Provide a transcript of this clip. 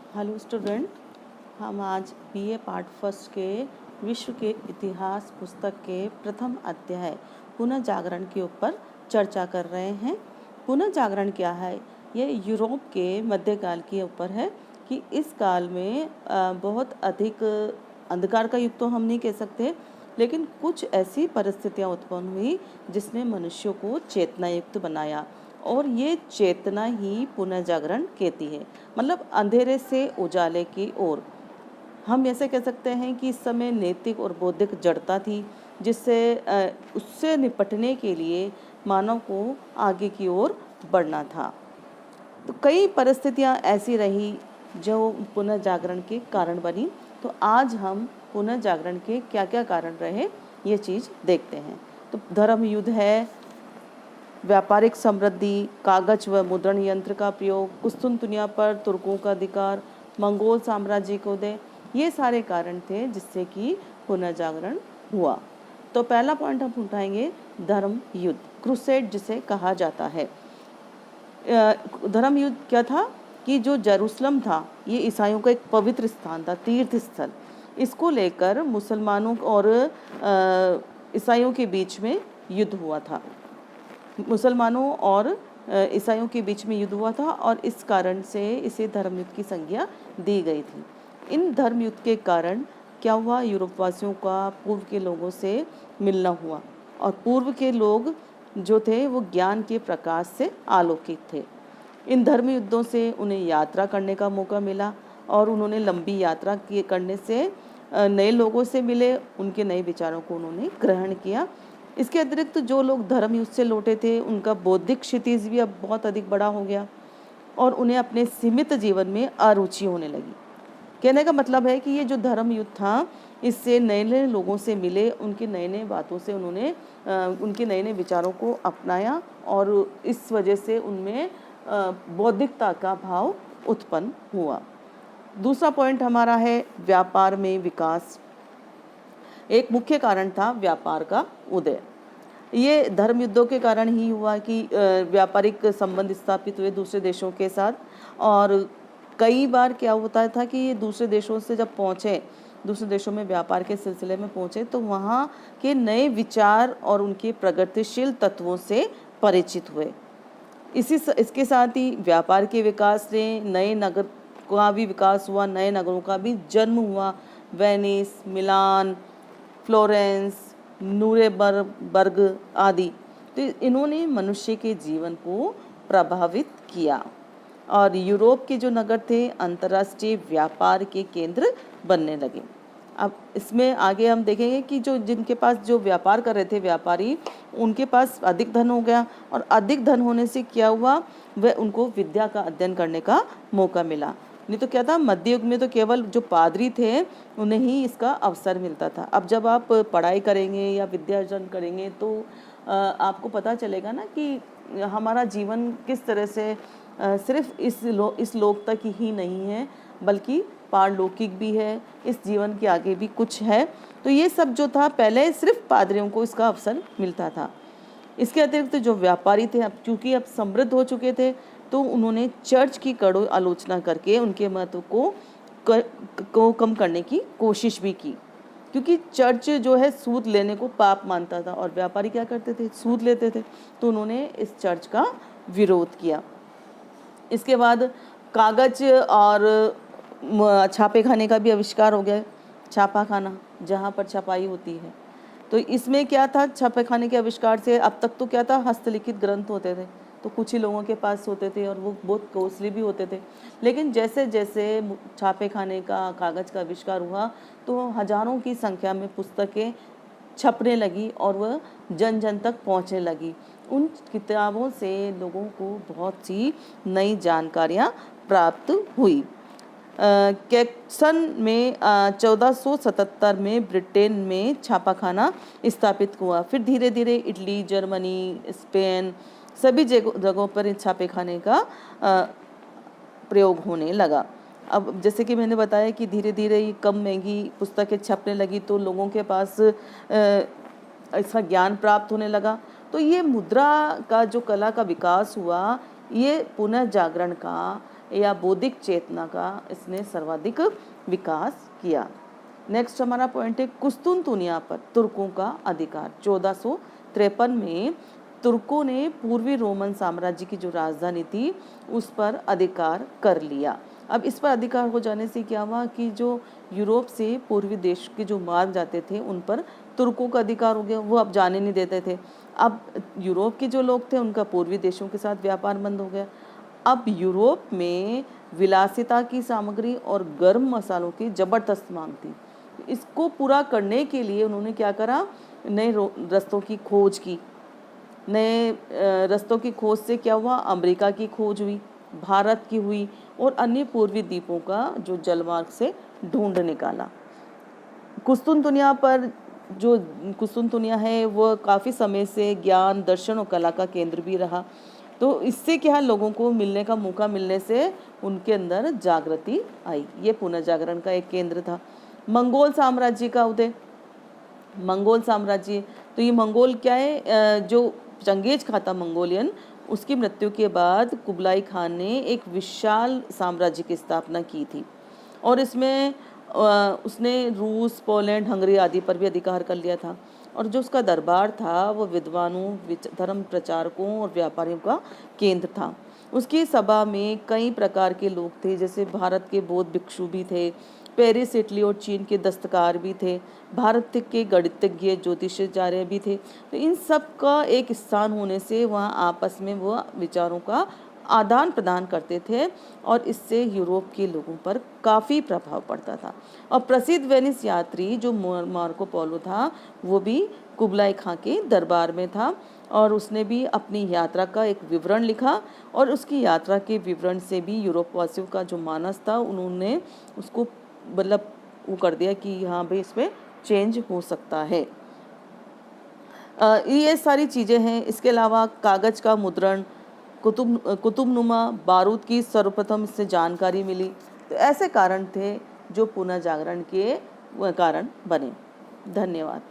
Hello student, हम आज BA part first के विश्व के इतिहास पुस्तक के प्रथम अध्याय पुनः जागरण के ऊपर चर्चा कर रहे हैं। पुनः जागरण क्या है? ये यूरोप के मध्यकाल के ऊपर है कि इस काल में बहुत अधिक अंधकार का युग तो हम नहीं कह सकते, लेकिन कुछ ऐसी परिस्थितियाँ उत्पन्न हुई जिसने मनुष्यों को चेतना युक्त बनाया, और ये चेतना ही पुनः जागरण कहती है। मतलब अंधेरे से उजाले की ओर। हम ऐसे कह सकते हैं कि इस समय नैतिक और बौद्धिक जड़ता थी, जिससे उससे निपटने के लिए मानव को आगे की ओर बढ़ना था। तो कई परिस्थितियां ऐसी रही जो पुनः जागरण के कारण बनी। तो आज हम पुनः जागरण के क्या क्या कारण रहे ये चीज़ देखते हैं। तो धर्म युद्ध है, व्यापारिक समृद्धि, कागज व मुद्रण यंत्र का प्रयोग, कुस्तुनतुनिया पर तुर्कों का अधिकार, मंगोल साम्राज्य को उदय, ये सारे कारण थे जिससे कि पुनः जागरण हुआ। तो पहला पॉइंट हम उठाएंगे धर्म युद्ध, क्रूसेड जिसे कहा जाता है। धर्म युद्ध क्या था कि जो जेरूसलम था ये ईसाइयों का एक पवित्र स्थान था, तीर्थ स्थल। इसको लेकर मुसलमानों और ईसाइयों के बीच में युद्ध हुआ था। मुसलमानों और ईसाइयों के बीच में युद्ध हुआ था, और इस कारण से इसे धर्मयुद्ध की संज्ञा दी गई थी। इन धर्मयुद्ध के कारण क्या हुआ? यूरोपवासियों का पूर्व के लोगों से मिलना हुआ, और पूर्व के लोग जो थे वो ज्ञान के प्रकाश से आलोकित थे। इन धर्म युद्धों से उन्हें यात्रा करने का मौका मिला, और उन्होंने लंबी यात्रा करने से नए लोगों से मिले, उनके नए विचारों को उन्होंने ग्रहण किया। इसके अतिरिक्त जो लोग धर्म युद्ध से लौटे थे उनका बौद्धिक क्षितिज भी अब बहुत अधिक बड़ा हो गया, और उन्हें अपने सीमित जीवन में अरुचि होने लगी। कहने का मतलब है कि ये जो धर्म युद्ध था इससे नए नए लोगों से मिले, उनकी नए नए बातों से उन्होंने उनके नए नए विचारों को अपनाया, और इस वजह से उनमें बौद्धिकता का भाव उत्पन्न हुआ। दूसरा पॉइंट हमारा है व्यापार में विकास। एक मुख्य कारण था व्यापार का उदय। ये धर्म युद्धों के कारण ही हुआ कि व्यापारिक संबंध स्थापित हुए दूसरे देशों के साथ, और कई बार क्या होता था कि ये दूसरे देशों से जब पहुँचे, दूसरे देशों में व्यापार के सिलसिले में पहुँचे, तो वहाँ के नए विचार और उनके प्रगतिशील तत्वों से परिचित हुए। इसके साथ ही व्यापार के विकास से नए नगर का भी विकास हुआ, नए नगरों का भी जन्म हुआ। वेनिस, मिलान, फ्लोरेंस, नूरेबर्ग आदि। तो इन्होंने मनुष्य के जीवन को प्रभावित किया, और यूरोप के जो नगर थे अंतर्राष्ट्रीय व्यापार के केंद्र बनने लगे। अब इसमें आगे हम देखेंगे कि जो जिनके पास जो व्यापार कर रहे थे व्यापारी, उनके पास अधिक धन हो गया, और अधिक धन होने से क्या हुआ? वह उनको विद्या का अध्ययन करने का मौका मिला। नहीं तो क्या था, मध्य युग में तो केवल जो पादरी थे उन्हें ही इसका अवसर मिलता था। अब जब आप पढ़ाई करेंगे या विद्या अर्जन करेंगे तो आपको पता चलेगा ना कि हमारा जीवन किस तरह से सिर्फ इस लोक तक ही नहीं है, बल्कि पारलौकिक भी है, इस जीवन के आगे भी कुछ है। तो ये सब जो था पहले सिर्फ पादरियों को इसका अवसर मिलता था। इसके अतिरिक्त जो व्यापारी थे अब चूँकि अब समृद्ध हो चुके थे, तो उन्होंने चर्च की कड़वी आलोचना करके उनके महत्व को कम करने की कोशिश भी की, क्योंकि चर्च जो है सूद लेने को पाप मानता था, और व्यापारी क्या करते थे? सूद लेते थे। तो उन्होंने इस चर्च का विरोध किया। इसके बाद कागज और छापे खाने का भी आविष्कार हो गया। छापा खाना, जहाँ पर छपाई होती है। तो इसमें क्या था? छापे खाने के आविष्कार से अब तक तो क्या था, हस्तलिखित ग्रंथ होते थे, तो कुछ ही लोगों के पास होते थे, और वो बहुत कॉस्टली भी होते थे। लेकिन जैसे जैसे छापे खाने का, कागज़ का आविष्कार हुआ, तो हजारों की संख्या में पुस्तकें छपने लगी, और वह जन जन तक पहुंचने लगी। उन किताबों से लोगों को बहुत सी नई जानकारियां प्राप्त हुई। कैक्सन में 1477 में ब्रिटेन में छापाखाना स्थापित हुआ। फिर धीरे धीरे इटली, जर्मनी, स्पेन सभी जगहों पर इस छापेखाने का प्रयोग होने लगा। अब जैसे कि मैंने बताया कि धीरे धीरे ये कम महंगी पुस्तकें छपने लगी, तो लोगों के पास इसका ज्ञान प्राप्त होने लगा। तो ये मुद्रा का जो कला का विकास हुआ, ये पुनः जागरण का या बौद्धिक चेतना का इसने सर्वाधिक विकास किया। नेक्स्ट हमारा पॉइंट है कुस्तुनतुनिया पर तुर्कों का अधिकार। 1453 में तुर्कों ने पूर्वी रोमन साम्राज्य की जो राजधानी थी उस पर अधिकार कर लिया। अब इस पर अधिकार हो जाने से क्या हुआ कि जो यूरोप से पूर्वी देश के जो मार्ग जाते थे उन पर तुर्कों का अधिकार हो गया, वो अब जाने नहीं देते थे। अब यूरोप के जो लोग थे उनका पूर्वी देशों के साथ व्यापार बंद हो गया। अब यूरोप में विलासिता की सामग्री और गर्म मसालों की ज़बरदस्त मांग थी। इसको पूरा करने के लिए उन्होंने क्या करा, नए रास्तों की खोज की। नए रास्तों की खोज से क्या हुआ, अमेरिका की खोज हुई, भारत की हुई और अन्य पूर्वी द्वीपों का जो जलमार्ग से ढूंढ निकाला। कुस्तुनतुनिया पर जो कुस्तुनतुनिया है वो काफ़ी समय से ज्ञान, दर्शन और कला का केंद्र भी रहा। तो इससे क्या लोगों को मिलने का मौका मिलने से उनके अंदर जागृति आई। ये पुनर्जागरण का एक केंद्र था। मंगोल साम्राज्य का उदय। मंगोल साम्राज्य, तो ये मंगोल क्या है, जो चंगेज खां था मंगोलियन, उसकी मृत्यु के बाद कुबलाई खान ने एक विशाल साम्राज्य की स्थापना की थी और इसमें उसने रूस, पोलैंड, हंगरी आदि पर भी अधिकार कर लिया था। और जो उसका दरबार था वो विद्वानों, धर्म प्रचारकों और व्यापारियों का केंद्र था। उसकी सभा में कई प्रकार के लोग थे, जैसे भारत के बौद्ध भिक्षु भी थे, पेरिस, इटली और चीन के दस्तकार भी थे, भारत के गणितज्ञ, ज्योतिषाचार्य भी थे। तो इन सब का एक स्थान होने से वहाँ आपस में वो विचारों का आदान प्रदान करते थे और इससे यूरोप के लोगों पर काफ़ी प्रभाव पड़ता था। और प्रसिद्ध वेनिस यात्री जो मार्को पोलो था वो भी कुबलाई खां के दरबार में था और उसने भी अपनी यात्रा का एक विवरण लिखा और उसकी यात्रा के विवरण से भी यूरोप वासियों का जो मानस था उन्होंने उसको मतलब वो कर दिया कि हाँ भाई इसमें चेंज हो सकता है। ये सारी चीज़ें हैं। इसके अलावा कागज़ का मुद्रण, कुतुबनुमा बारूद की सर्वप्रथम इससे जानकारी मिली। तो ऐसे कारण थे जो पुनर्जागरण के कारण बने। धन्यवाद।